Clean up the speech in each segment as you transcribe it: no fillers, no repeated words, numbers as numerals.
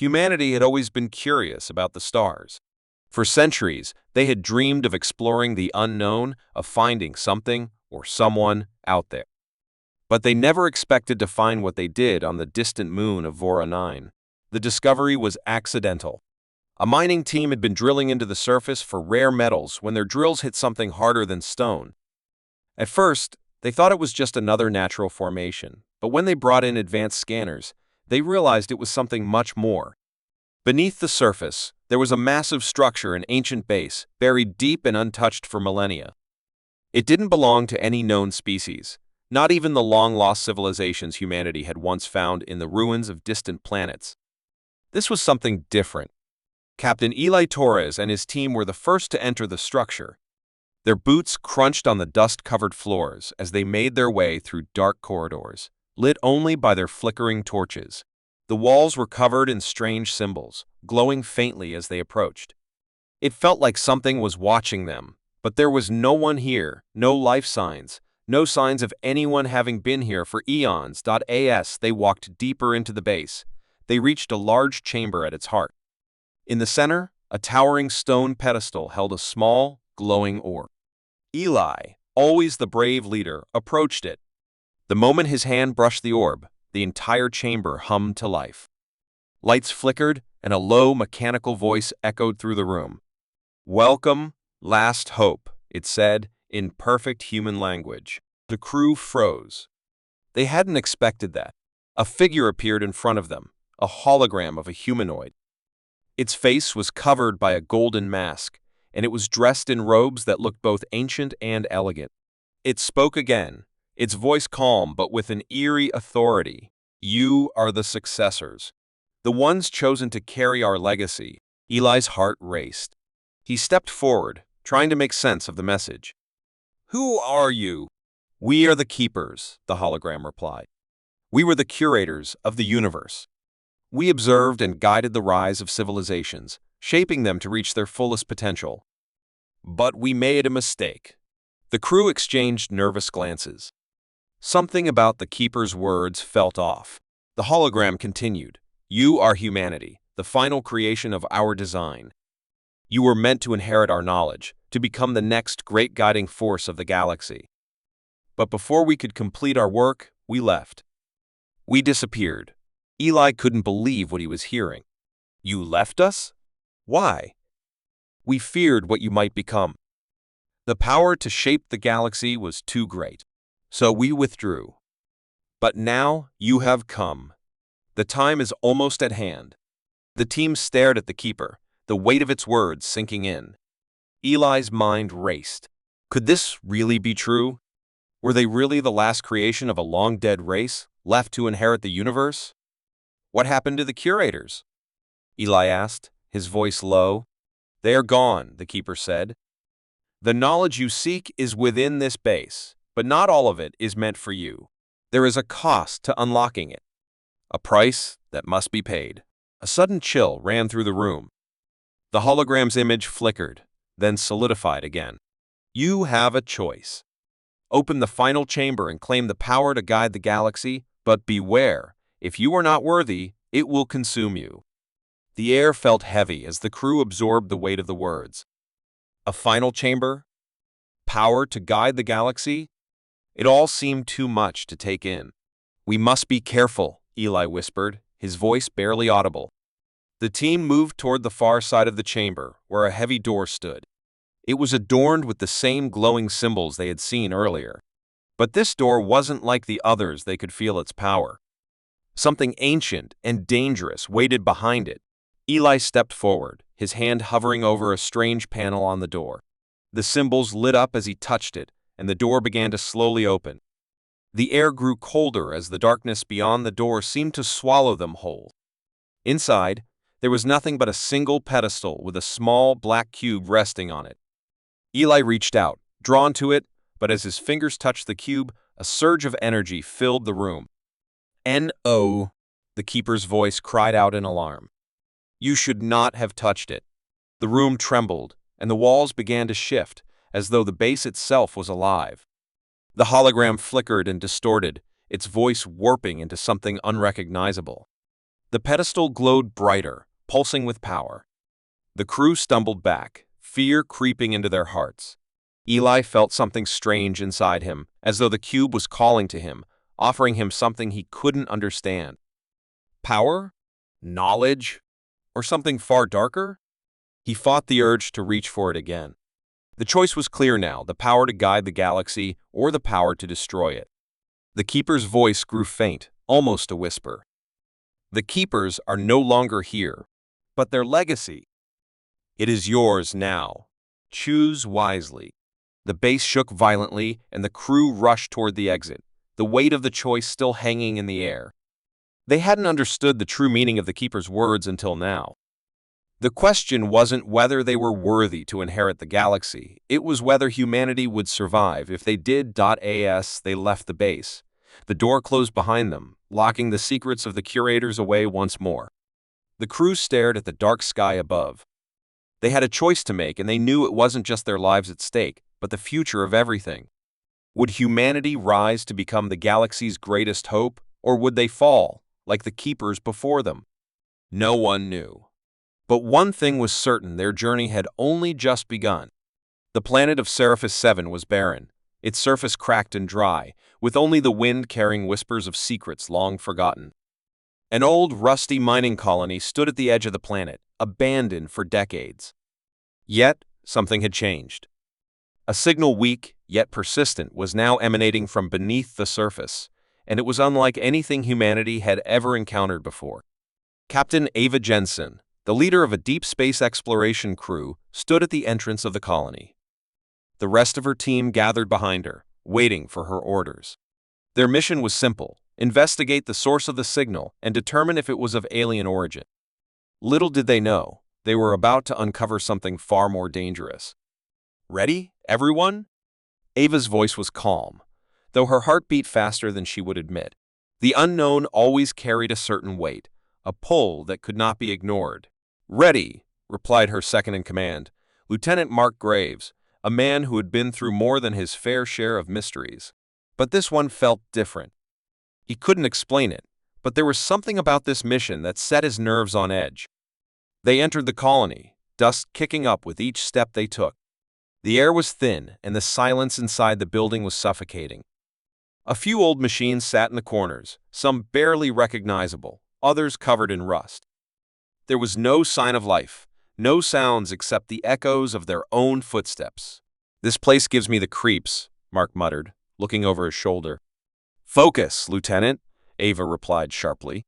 Humanity had always been curious about the stars. For centuries, they had dreamed of exploring the unknown, of finding something or someone out there. But they never expected to find what they did on the distant moon of Vora 9. The discovery was accidental. A mining team had been drilling into the surface for rare metals when their drills hit something harder than stone. At first, they thought it was just another natural formation, but when they brought in advanced scanners, they realized it was something much more. Beneath the surface, there was a massive structure, an ancient base, buried deep and untouched for millennia. It didn't belong to any known species, not even the long-lost civilizations humanity had once found in the ruins of distant planets. This was something different. Captain Eli Torres and his team were the first to enter the structure. Their boots crunched on the dust-covered floors as they made their way through dark corridors, lit only by their flickering torches. The walls were covered in strange symbols, glowing faintly as they approached. It felt like something was watching them, but there was no one here, no life signs, no signs of anyone having been here for eons. As they walked deeper into the base, they reached a large chamber at its heart. In the center, a towering stone pedestal held a small, glowing orb. Eli, always the brave leader, approached it. The moment his hand brushed the orb, the entire chamber hummed to life. Lights flickered, and a low, mechanical voice echoed through the room. "Welcome, last hope," it said, in perfect human language. The crew froze. They hadn't expected that. A figure appeared in front of them, a hologram of a humanoid. Its face was covered by a golden mask, and it was dressed in robes that looked both ancient and elegant. It spoke again, its voice calm but with an eerie authority. "You are the successors, the ones chosen to carry our legacy." Eli's heart raced. He stepped forward, trying to make sense of the message. "Who are you?" "We are the keepers," the hologram replied. "We were the curators of the universe. We observed and guided the rise of civilizations, shaping them to reach their fullest potential. But we made a mistake." The crew exchanged nervous glances. Something about the keeper's words felt off. The hologram continued, "You are humanity, the final creation of our design. You were meant to inherit our knowledge, to become the next great guiding force of the galaxy. But before we could complete our work, we left. We disappeared." Eli couldn't believe what he was hearing. "You left us? Why?" "We feared what you might become. The power to shape the galaxy was too great. So we withdrew. But now you have come. The time is almost at hand." The team stared at the keeper, the weight of its words sinking in. Eli's mind raced. Could this really be true? Were they really the last creation of a long-dead race, left to inherit the universe? "What happened to the curators?" Eli asked, his voice low. "They are gone," the keeper said. "The knowledge you seek is within this base, but not all of it is meant for you. There is a cost to unlocking it, a price that must be paid." A sudden chill ran through the room. The hologram's image flickered, then solidified again. "You have a choice. Open the final chamber and claim the power to guide the galaxy, but beware, if you are not worthy, it will consume you." The air felt heavy as the crew absorbed the weight of the words. A final chamber? Power to guide the galaxy? It all seemed too much to take in. "We must be careful," Eli whispered, his voice barely audible. The team moved toward the far side of the chamber, where a heavy door stood. It was adorned with the same glowing symbols they had seen earlier. But this door wasn't like the others. They could feel its power. Something ancient and dangerous waited behind it. Eli stepped forward, his hand hovering over a strange panel on the door. The symbols lit up as he touched it, and the door began to slowly open. The air grew colder as the darkness beyond the door seemed to swallow them whole. Inside, there was nothing but a single pedestal with a small black cube resting on it. Eli reached out, drawn to it, but as his fingers touched the cube, a surge of energy filled the room. "No!" the keeper's voice cried out in alarm. "You should not have touched it." The room trembled, and the walls began to shift, as though the base itself was alive. The hologram flickered and distorted, its voice warping into something unrecognizable. The pedestal glowed brighter, pulsing with power. The crew stumbled back, fear creeping into their hearts. Eli felt something strange inside him, as though the cube was calling to him, offering him something he couldn't understand. Power? Knowledge? Or something far darker? He fought the urge to reach for it again. The choice was clear now, the power to guide the galaxy or the power to destroy it. The Keeper's voice grew faint, almost a whisper. The Keepers are no longer here, but their legacy. It is yours now. Choose wisely. The base shook violently, and the crew rushed toward the exit, the weight of the choice still hanging in the air. They hadn't understood the true meaning of the Keeper's words until now. The question wasn't whether they were worthy to inherit the galaxy, it was whether humanity would survive. If they did, they left the base. The door closed behind them, locking the secrets of the curators away once more. The crew stared at the dark sky above. They had a choice to make, and they knew it wasn't just their lives at stake, but the future of everything. Would humanity rise to become the galaxy's greatest hope, or would they fall, like the Keepers before them? No one knew. But one thing was certain, their journey had only just begun. The planet of Seraphis 7 was barren, its surface cracked and dry, with only the wind carrying whispers of secrets long forgotten. An old, rusty mining colony stood at the edge of the planet, abandoned for decades. Yet, something had changed. A signal, weak yet persistent, was now emanating from beneath the surface, and it was unlike anything humanity had ever encountered before. Captain Ava Jensen, the leader of a deep space exploration crew, stood at the entrance of the colony. The rest of her team gathered behind her, waiting for her orders. Their mission was simple: investigate the source of the signal and determine if it was of alien origin. Little did they know, they were about to uncover something far more dangerous. Ready, everyone? Ava's voice was calm, though her heart beat faster than she would admit. The unknown always carried a certain weight, a pull that could not be ignored. "Ready," replied her second-in-command, Lieutenant Mark Graves, a man who had been through more than his fair share of mysteries. But this one felt different. He couldn't explain it, but there was something about this mission that set his nerves on edge. They entered the colony, dust kicking up with each step they took. The air was thin, and the silence inside the building was suffocating. A few old machines sat in the corners, some barely recognizable, others covered in rust. There was no sign of life, no sounds except the echoes of their own footsteps. "This place gives me the creeps," Mark muttered, looking over his shoulder. "Focus, Lieutenant," Ava replied sharply.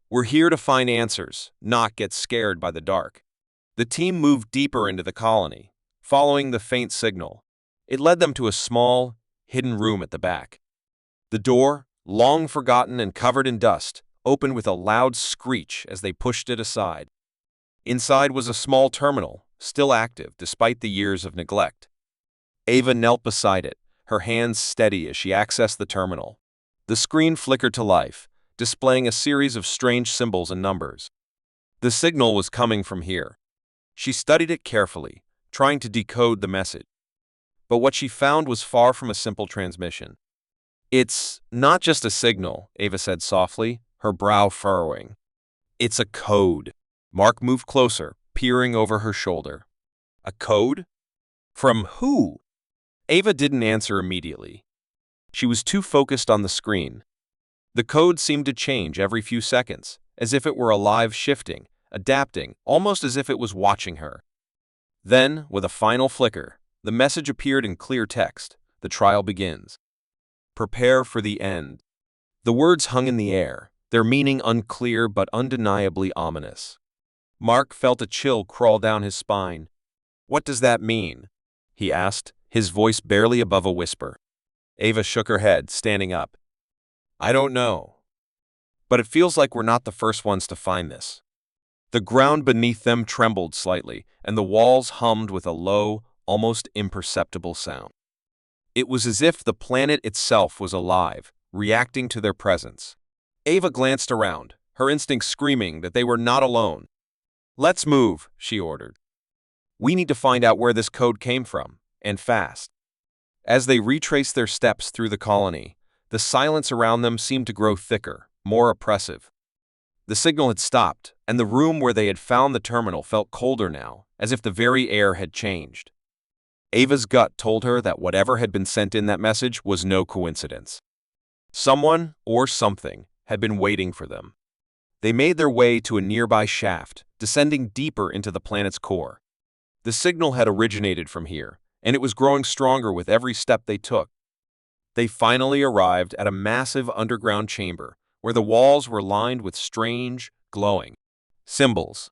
"We're here to find answers, not get scared by the dark." The team moved deeper into the colony, following the faint signal. It led them to a small, hidden room at the back. The door, long forgotten and covered in dust, opened with a loud screech as they pushed it aside. Inside was a small terminal, still active despite the years of neglect. Ava knelt beside it, her hands steady as she accessed the terminal. The screen flickered to life, displaying a series of strange symbols and numbers. The signal was coming from here. She studied it carefully, trying to decode the message. But what she found was far from a simple transmission. "It's not just a signal," Ava said softly, her brow furrowing. "It's a code." Mark moved closer, peering over her shoulder. "A code? From who?" Ava didn't answer immediately. She was too focused on the screen. The code seemed to change every few seconds, as if it were alive, shifting, adapting, almost as if it was watching her. Then, with a final flicker, the message appeared in clear text: "The trial begins. Prepare for the end." The words hung in the air, their meaning unclear but undeniably ominous. Mark felt a chill crawl down his spine. "What does that mean?" he asked, his voice barely above a whisper. Ava shook her head, standing up. "I don't know. But it feels like we're not the first ones to find this." The ground beneath them trembled slightly, and the walls hummed with a low, almost imperceptible sound. It was as if the planet itself was alive, reacting to their presence. Ava glanced around, her instincts screaming that they were not alone. "Let's move," she ordered. "We need to find out where this code came from, and fast." As they retraced their steps through the colony, the silence around them seemed to grow thicker, more oppressive. The signal had stopped, and the room where they had found the terminal felt colder now, as if the very air had changed. Ava's gut told her that whatever had been sent in that message was no coincidence. Someone, or something, had been waiting for them. They made their way to a nearby shaft, descending deeper into the planet's core. The signal had originated from here, and it was growing stronger with every step they took. They finally arrived at a massive underground chamber, where the walls were lined with strange, glowing symbols.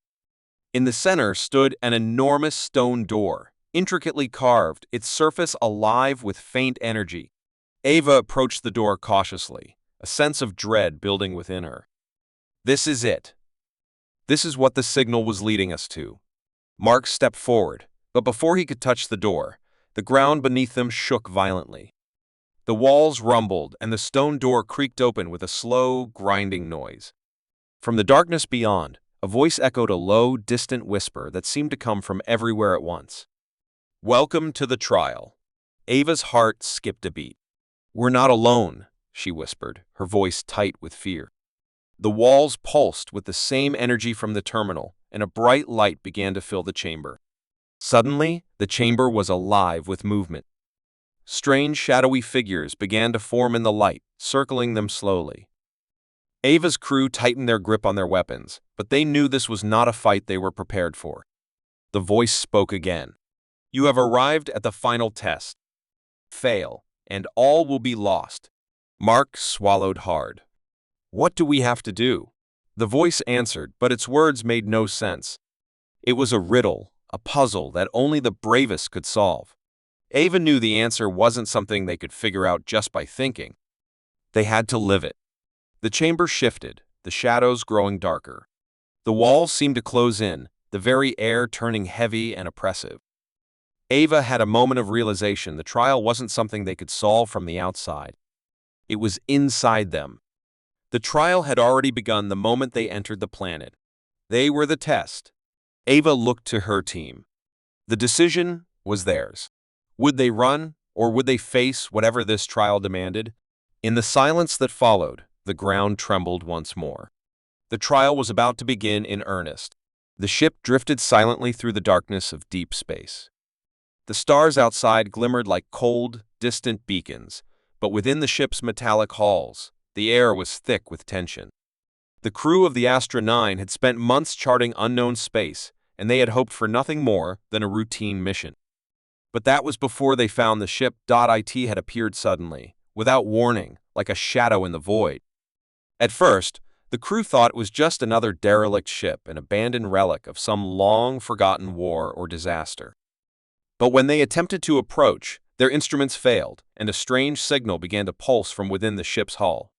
In the center stood an enormous stone door, intricately carved, its surface alive with faint energy. Ava approached the door cautiously, a sense of dread building within her. This is it. This is what the signal was leading us to. Mark stepped forward, but before he could touch the door, the ground beneath them shook violently. The walls rumbled, and the stone door creaked open with a slow, grinding noise. From the darkness beyond, a voice echoed a low, distant whisper that seemed to come from everywhere at once. "Welcome to the trial." Ava's heart skipped a beat. "We're not alone," she whispered, her voice tight with fear. The walls pulsed with the same energy from the terminal, and a bright light began to fill the chamber. Suddenly, the chamber was alive with movement. Strange, shadowy figures began to form in the light, circling them slowly. Ava's crew tightened their grip on their weapons, but they knew this was not a fight they were prepared for. The voice spoke again. "You have arrived at the final test. Fail, and all will be lost." Mark swallowed hard. "What do we have to do?" The voice answered, but its words made no sense. It was a riddle, a puzzle that only the bravest could solve. Ava knew the answer wasn't something they could figure out just by thinking. They had to live it. The chamber shifted, the shadows growing darker. The walls seemed to close in, the very air turning heavy and oppressive. Ava had a moment of realization the trial wasn't something they could solve from the outside. It was inside them. The trial had already begun the moment they entered the planet. They were the test. Ava looked to her team. The decision was theirs. Would they run, or would they face whatever this trial demanded? In the silence that followed, the ground trembled once more. The trial was about to begin in earnest. The ship drifted silently through the darkness of deep space. The stars outside glimmered like cold, distant beacons, but within the ship's metallic halls, the air was thick with tension. The crew of the Astra 9 had spent months charting unknown space, and they had hoped for nothing more than a routine mission. But that was before they found the ship. It had appeared suddenly, without warning, like a shadow in the void. At first, the crew thought it was just another derelict ship, an abandoned relic of some long-forgotten war or disaster. But when they attempted to approach, their instruments failed, and a strange signal began to pulse from within the ship's hull.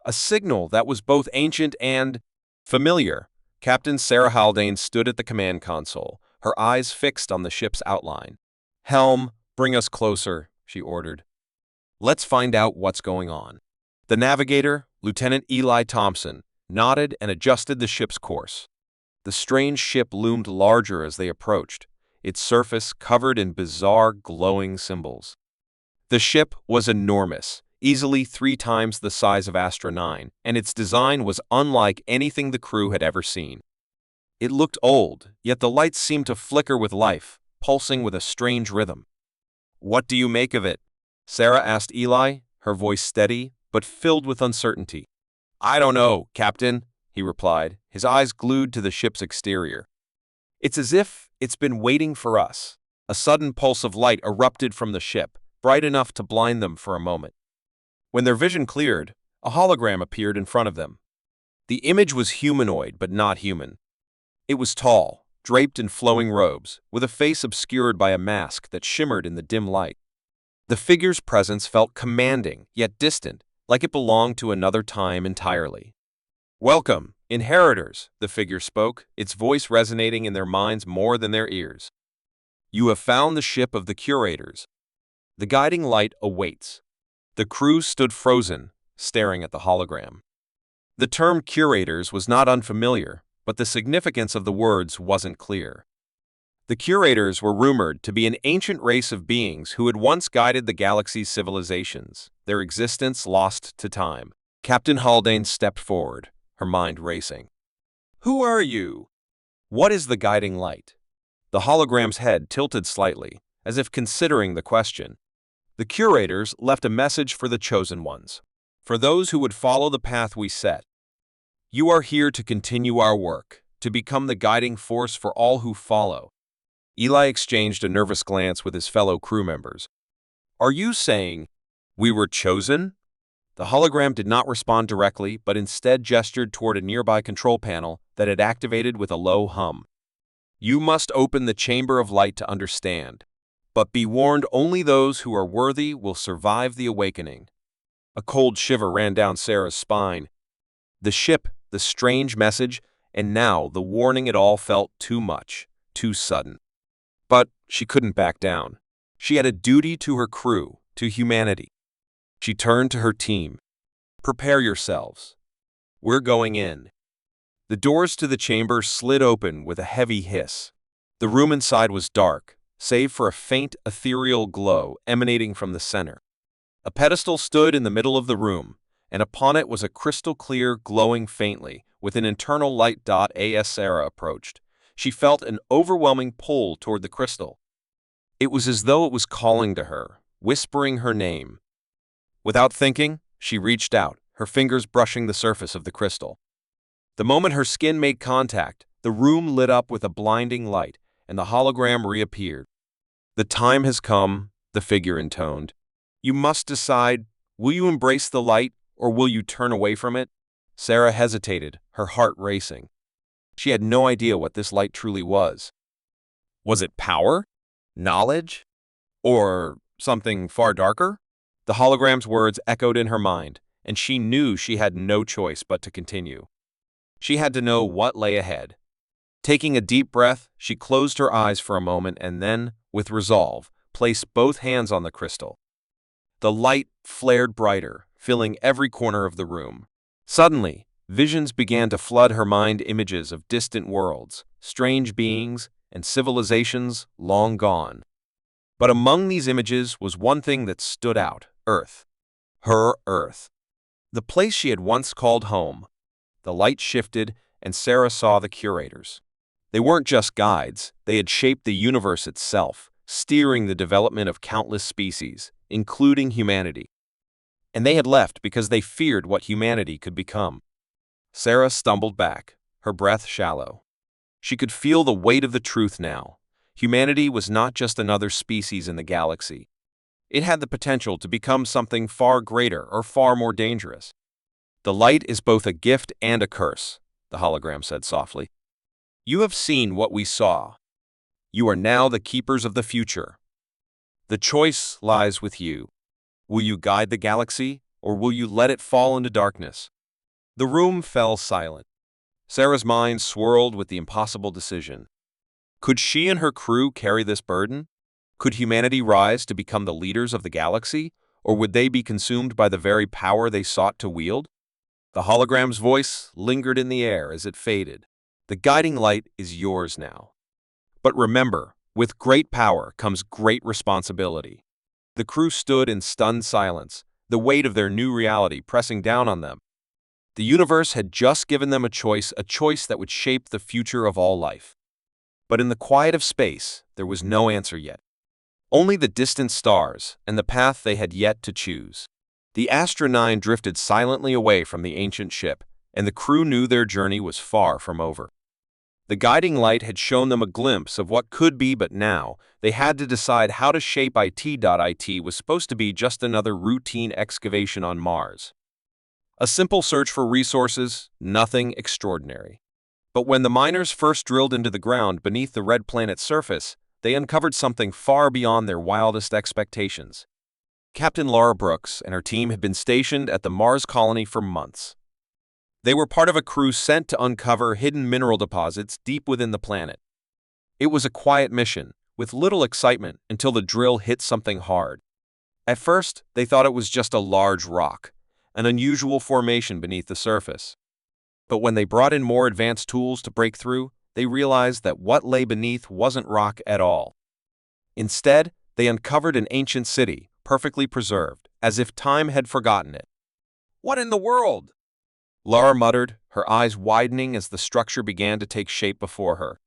A signal that was both ancient and familiar. Captain Sarah Haldane stood at the command console, her eyes fixed on the ship's outline. "Helm, bring us closer," she ordered. "Let's find out what's going on." The navigator, Lieutenant Eli Thompson, nodded and adjusted the ship's course. The strange ship loomed larger as they approached, its surface covered in bizarre, glowing symbols. The ship was enormous, easily 3 times the size of Astra 9, and its design was unlike anything the crew had ever seen. It looked old, yet the lights seemed to flicker with life, pulsing with a strange rhythm. "What do you make of it?" Sarah asked Eli, her voice steady, but filled with uncertainty. "I don't know, Captain," he replied, his eyes glued to the ship's exterior. "It's as if it's been waiting for us." A sudden pulse of light erupted from the ship, bright enough to blind them for a moment. When their vision cleared, a hologram appeared in front of them. The image was humanoid but not human. It was tall, draped in flowing robes, with a face obscured by a mask that shimmered in the dim light. The figure's presence felt commanding, yet distant, like it belonged to another time entirely. "Welcome, inheritors," the figure spoke, its voice resonating in their minds more than their ears. "You have found the ship of the curators. The guiding light awaits." The crew stood frozen, staring at the hologram. The term curators was not unfamiliar, but the significance of the words wasn't clear. The curators were rumored to be an ancient race of beings who had once guided the galaxy's civilizations, their existence lost to time. Captain Haldane stepped forward, her mind racing. Who are you? What is the guiding light? The hologram's head tilted slightly, as if considering the question. The curators left a message for the chosen ones. For those who would follow the path we set. You are here to continue our work, to become the guiding force for all who follow. Eli exchanged a nervous glance with his fellow crew members. Are you saying we were chosen? The hologram did not respond directly, but instead gestured toward a nearby control panel that had activated with a low hum. You must open the chamber of light to understand. But be warned, only those who are worthy will survive the awakening. A cold shiver ran down Sarah's spine. The ship, the strange message, and now the warning, it all felt too much, too sudden. But she couldn't back down. She had a duty to her crew, to humanity. She turned to her team. Prepare yourselves. We're going in. The doors to the chamber slid open with a heavy hiss. The room inside was dark, save for a faint, ethereal glow emanating from the center. A pedestal stood in the middle of the room, and upon it was a crystal clear, glowing faintly, with an internal light. As Sarah approached, she felt an overwhelming pull toward the crystal. It was as though it was calling to her, whispering her name. Without thinking, she reached out, her fingers brushing the surface of the crystal. The moment her skin made contact, the room lit up with a blinding light, and the hologram reappeared. The time has come, the figure intoned. You must decide, will you embrace the light, or will you turn away from it? Sarah hesitated, her heart racing. She had no idea what this light truly was. Was it power? Knowledge? Or something far darker? The hologram's words echoed in her mind, and she knew she had no choice but to continue. She had to know what lay ahead. Taking a deep breath, she closed her eyes for a moment and then, with resolve, placed both hands on the crystal. The light flared brighter, filling every corner of the room. Suddenly, visions began to flood her mind, images of distant worlds, strange beings, and civilizations long gone. But among these images was one thing that stood out: Earth. Her Earth. The place she had once called home. The light shifted, and Sarah saw the curators. They weren't just guides, they had shaped the universe itself, steering the development of countless species, including humanity. And they had left because they feared what humanity could become. Sarah stumbled back, her breath shallow. She could feel the weight of the truth now. Humanity was not just another species in the galaxy. It had the potential to become something far greater or far more dangerous. The light is both a gift and a curse, the hologram said softly. You have seen what we saw. You are now the keepers of the future. The choice lies with you. Will you guide the galaxy, or will you let it fall into darkness? The room fell silent. Sarah's mind swirled with the impossible decision. Could she and her crew carry this burden? Could humanity rise to become the leaders of the galaxy, or would they be consumed by the very power they sought to wield? The hologram's voice lingered in the air as it faded. The guiding light is yours now. But remember, with great power comes great responsibility. The crew stood in stunned silence, the weight of their new reality pressing down on them. The universe had just given them a choice that would shape the future of all life. But in the quiet of space, there was no answer yet. Only the distant stars and the path they had yet to choose. The Astra 9 drifted silently away from the ancient ship, and the crew knew their journey was far from over. The guiding light had shown them a glimpse of what could be, but now they had to decide how to shape it. It was supposed to be just another routine excavation on Mars. A simple search for resources, nothing extraordinary. But when the miners first drilled into the ground beneath the red planet's surface, they uncovered something far beyond their wildest expectations. Captain Laura Brooks and her team had been stationed at the Mars colony for months. They were part of a crew sent to uncover hidden mineral deposits deep within the planet. It was a quiet mission, with little excitement until the drill hit something hard. At first, they thought it was just a large rock, an unusual formation beneath the surface. But when they brought in more advanced tools to break through, they realized that what lay beneath wasn't rock at all. Instead, they uncovered an ancient city, perfectly preserved, as if time had forgotten it. What in the world? Laura muttered, her eyes widening as the structure began to take shape before her.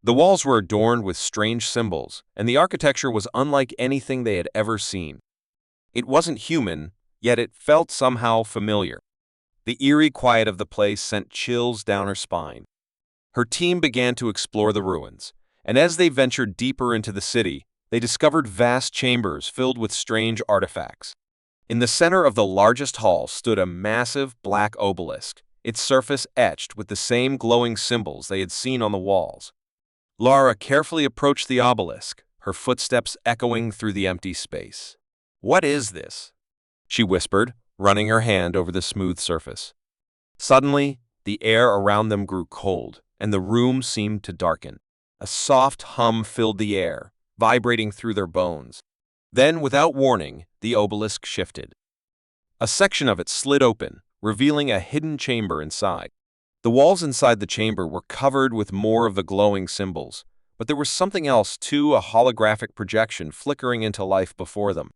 The walls were adorned with strange symbols, and the architecture was unlike anything they had ever seen. It wasn't human, yet it felt somehow familiar. The eerie quiet of the place sent chills down her spine. Her team began to explore the ruins, and as they ventured deeper into the city, they discovered vast chambers filled with strange artifacts. In the center of the largest hall stood a massive black obelisk, its surface etched with the same glowing symbols they had seen on the walls. Lara carefully approached the obelisk, her footsteps echoing through the empty space. "What is this?" she whispered, running her hand over the smooth surface. Suddenly, the air around them grew cold, and the room seemed to darken. A soft hum filled the air, vibrating through their bones. Then, without warning, the obelisk shifted. A section of it slid open, revealing a hidden chamber inside. The walls inside the chamber were covered with more of the glowing symbols, but there was something else too, a holographic projection flickering into life before them.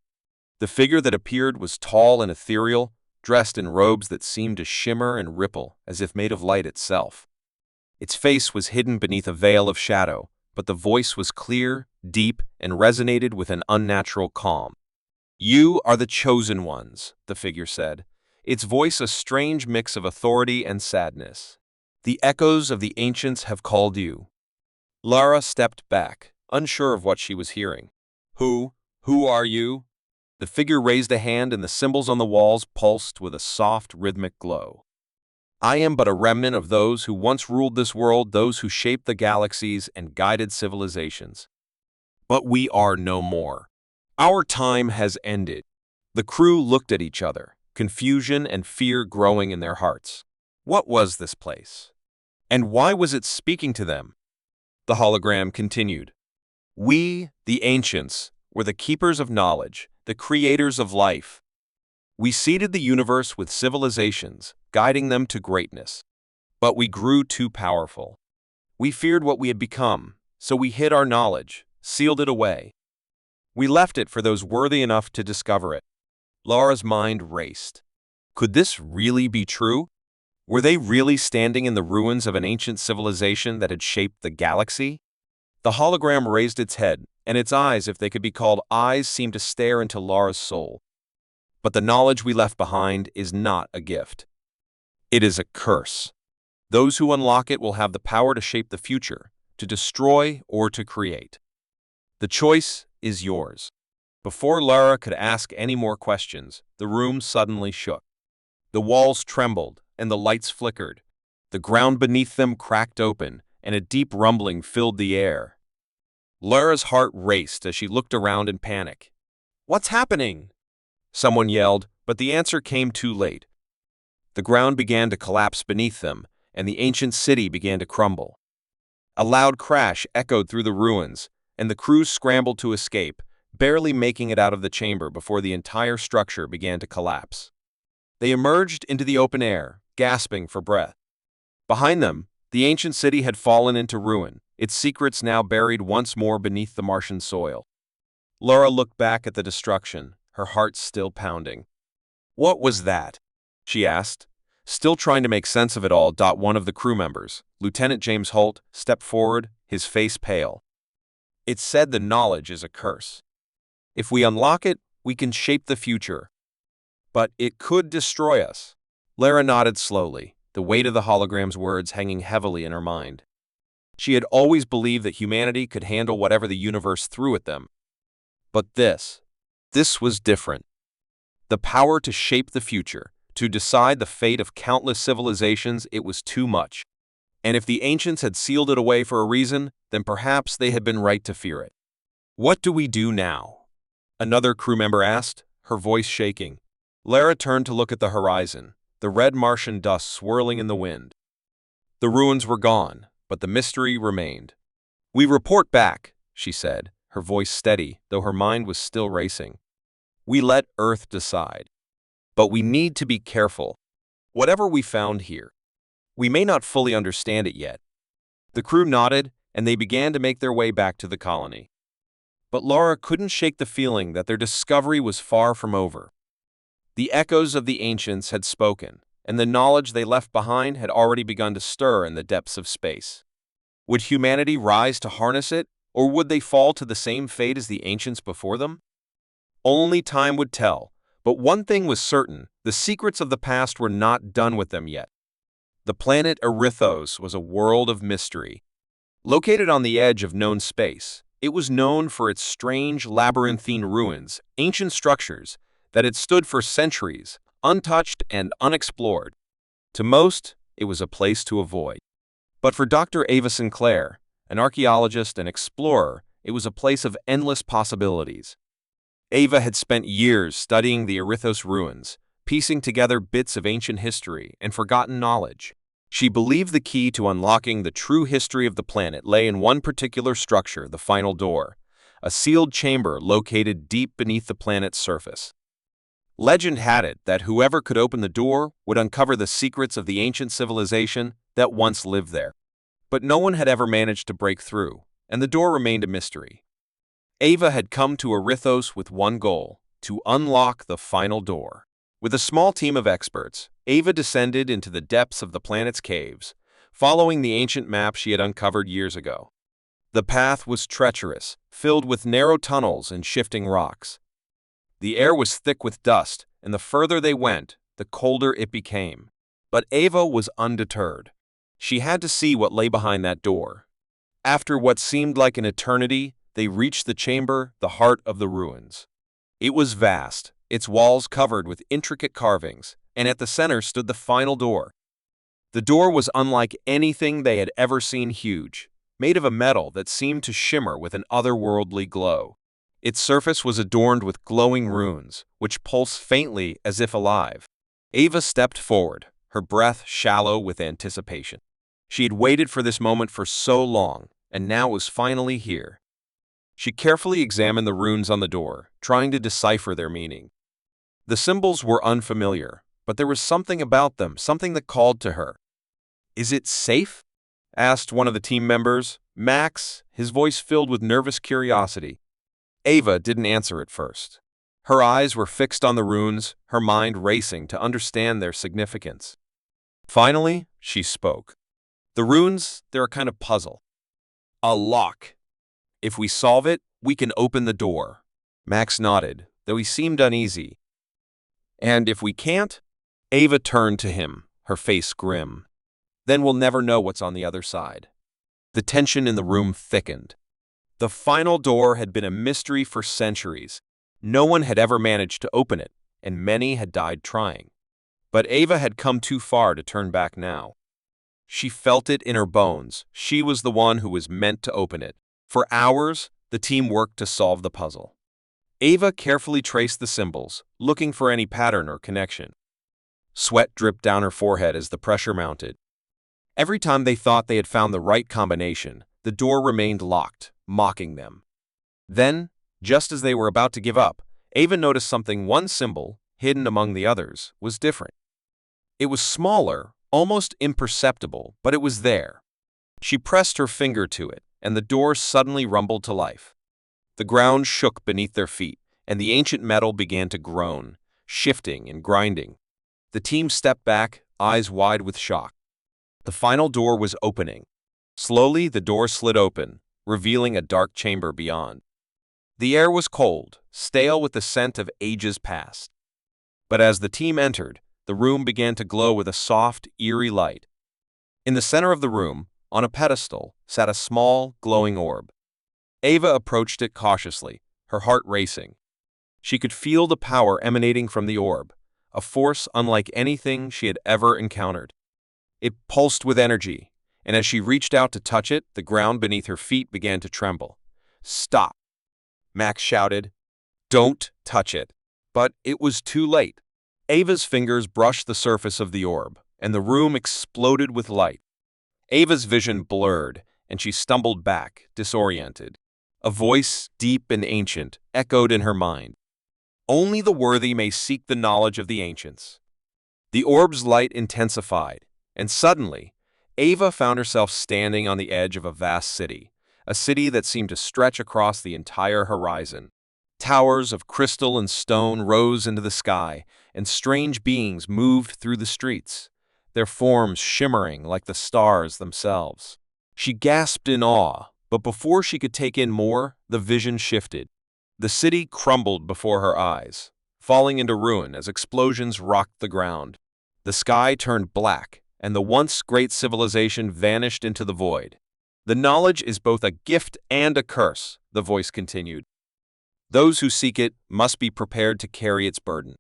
The figure that appeared was tall and ethereal, dressed in robes that seemed to shimmer and ripple as if made of light itself. Its face was hidden beneath a veil of shadow, but the voice was clear, deep, and resonated with an unnatural calm. "You are the chosen ones," the figure said, its voice a strange mix of authority and sadness. "The echoes of the ancients have called you." Lara stepped back, unsure of what she was hearing. Who are you?" The figure raised a hand and the symbols on the walls pulsed with a soft, rhythmic glow. "I am but a remnant of those who once ruled this world, those who shaped the galaxies and guided civilizations. But we are no more. Our time has ended." The crew looked at each other, confusion and fear growing in their hearts. What was this place? And why was it speaking to them? The hologram continued. "We, the ancients, were the keepers of knowledge, the creators of life. We seeded the universe with civilizations, guiding them to greatness. But we grew too powerful. We feared what we had become, so we hid our knowledge, sealed it away. We left it for those worthy enough to discover it." Lara's mind raced. Could this really be true? Were they really standing in the ruins of an ancient civilization that had shaped the galaxy? The hologram raised its head, and its eyes, if they could be called eyes, seemed to stare into Lara's soul. "But the knowledge we left behind is not a gift. It is a curse. Those who unlock it will have the power to shape the future, to destroy or to create. The choice is yours." Before Lara could ask any more questions, the room suddenly shook. The walls trembled, and the lights flickered. The ground beneath them cracked open, and a deep rumbling filled the air. Lara's heart raced as she looked around in panic. "What's happening?" someone yelled, but the answer came too late. The ground began to collapse beneath them, and the ancient city began to crumble. A loud crash echoed through the ruins, and the crew scrambled to escape, barely making it out of the chamber before the entire structure began to collapse. They emerged into the open air, gasping for breath. Behind them, the ancient city had fallen into ruin, its secrets now buried once more beneath the Martian soil. Lara looked back at the destruction, her heart still pounding. "What was that?" she asked, still trying to make sense of it all. One of the crew members, Lieutenant James Holt, stepped forward, his face pale. "It said the knowledge is a curse. If we unlock it, we can shape the future. But it could destroy us." Lara nodded slowly, the weight of the hologram's words hanging heavily in her mind. She had always believed that humanity could handle whatever the universe threw at them. But this was different. The power to shape the future, to decide the fate of countless civilizations, it was too much. And if the ancients had sealed it away for a reason, then perhaps they had been right to fear it. "What do we do now?" another crew member asked, her voice shaking. Lara turned to look at the horizon, the red Martian dust swirling in the wind. The ruins were gone, but the mystery remained. "We report back," she said, her voice steady, though her mind was still racing. "We let Earth decide. But we need to be careful. Whatever we found here, we may not fully understand it yet." The crew nodded, and they began to make their way back to the colony. But Lara couldn't shake the feeling that their discovery was far from over. The echoes of the ancients had spoken, and the knowledge they left behind had already begun to stir in the depths of space. Would humanity rise to harness it, or would they fall to the same fate as the ancients before them? Only time would tell, but one thing was certain: the secrets of the past were not done with them yet. The planet Erythos was a world of mystery. Located on the edge of known space, it was known for its strange labyrinthine ruins, ancient structures that had stood for centuries, untouched and unexplored. To most, it was a place to avoid. But for Dr. Ava Sinclair, an archaeologist and explorer, it was a place of endless possibilities. Ava had spent years studying the Erythos ruins, piecing together bits of ancient history and forgotten knowledge. She believed the key to unlocking the true history of the planet lay in one particular structure, the final door, a sealed chamber located deep beneath the planet's surface. Legend had it that whoever could open the door would uncover the secrets of the ancient civilization that once lived there. But no one had ever managed to break through, and the door remained a mystery. Ava had come to Erythos with one goal: to unlock the final door. With a small team of experts, Ava descended into the depths of the planet's caves, following the ancient map she had uncovered years ago. The path was treacherous, filled with narrow tunnels and shifting rocks. The air was thick with dust, and the further they went, the colder it became. But Ava was undeterred. She had to see what lay behind that door. After what seemed like an eternity, they reached the chamber, the heart of the ruins. It was vast, its walls covered with intricate carvings, and at the center stood the final door. The door was unlike anything they had ever seen: huge, made of a metal that seemed to shimmer with an otherworldly glow. Its surface was adorned with glowing runes, which pulsed faintly as if alive. Ava stepped forward, her breath shallow with anticipation. She had waited for this moment for so long, and now it was finally here. She carefully examined the runes on the door, trying to decipher their meaning. The symbols were unfamiliar, but there was something about them, something that called to her. "Is it safe?" asked one of the team members, Max, his voice filled with nervous curiosity. Ava didn't answer at first. Her eyes were fixed on the runes, her mind racing to understand their significance. Finally, she spoke. "The runes, they're a kind of puzzle. A lock. If we solve it, we can open the door." Max nodded, though he seemed uneasy. "And if we can't?" Ava turned to him, her face grim. "Then we'll never know what's on the other side." The tension in the room thickened. The final door had been a mystery for centuries. No one had ever managed to open it, and many had died trying. But Ava had come too far to turn back now. She felt it in her bones. She was the one who was meant to open it. For hours, the team worked to solve the puzzle. Ava carefully traced the symbols, looking for any pattern or connection. Sweat dripped down her forehead as the pressure mounted. Every time they thought they had found the right combination, the door remained locked, mocking them. Then, just as they were about to give up, Ava noticed something. One symbol, hidden among the others, was different. It was smaller, almost imperceptible, but it was there. She pressed her finger to it, and the door suddenly rumbled to life. The ground shook beneath their feet, and the ancient metal began to groan, shifting and grinding. The team stepped back, eyes wide with shock. The final door was opening. Slowly, the door slid open, revealing a dark chamber beyond. The air was cold, stale with the scent of ages past. But as the team entered, the room began to glow with a soft, eerie light. In the center of the room, on a pedestal, sat a small, glowing orb. Ava approached it cautiously, her heart racing. She could feel the power emanating from the orb, a force unlike anything she had ever encountered. It pulsed with energy, and as she reached out to touch it, the ground beneath her feet began to tremble. "Stop!" Max shouted. "Don't touch it." But it was too late. Ava's fingers brushed the surface of the orb, and the room exploded with light. Ava's vision blurred, and she stumbled back, disoriented. A voice, deep and ancient, echoed in her mind. "Only the worthy may seek the knowledge of the ancients." The orb's light intensified, and suddenly, Ava found herself standing on the edge of a vast city, a city that seemed to stretch across the entire horizon. Towers of crystal and stone rose into the sky, and strange beings moved through the streets, their forms shimmering like the stars themselves. She gasped in awe, but before she could take in more, the vision shifted. The city crumbled before her eyes, falling into ruin as explosions rocked the ground. The sky turned black, and the once great civilization vanished into the void. The knowledge is both a gift and a curse, the voice continued. Those who seek it must be prepared to carry its burden.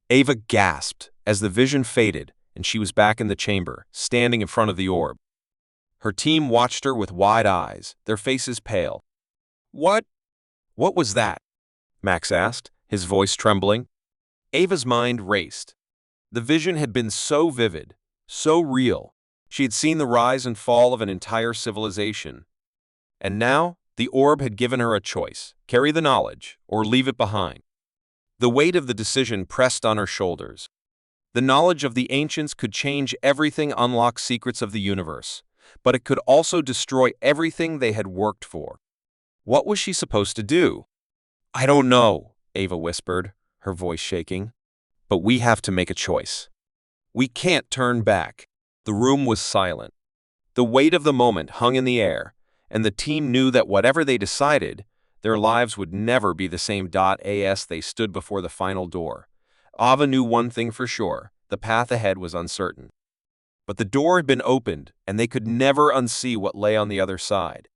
Ava gasped as the vision faded and she was back in the chamber, standing in front of the orb. Her team watched her with wide eyes, their faces pale. What? What was that? Max asked, his voice trembling. Ava's mind raced. The vision had been so vivid, so real. She had seen the rise and fall of an entire civilization. And now, the orb had given her a choice: carry the knowledge, or leave it behind. The weight of the decision pressed on her shoulders. The knowledge of the ancients could change everything, unlock secrets of the universe, but it could also destroy everything they had worked for. What was she supposed to do? I don't know, Ava whispered, her voice shaking. But we have to make a choice. We can't turn back. The room was silent. The weight of the moment hung in the air, and the team knew that whatever they decided, their lives would never be the same. As they stood before the final door, Ava knew one thing for sure: the path ahead was uncertain. But the door had been opened, and they could never unsee what lay on the other side.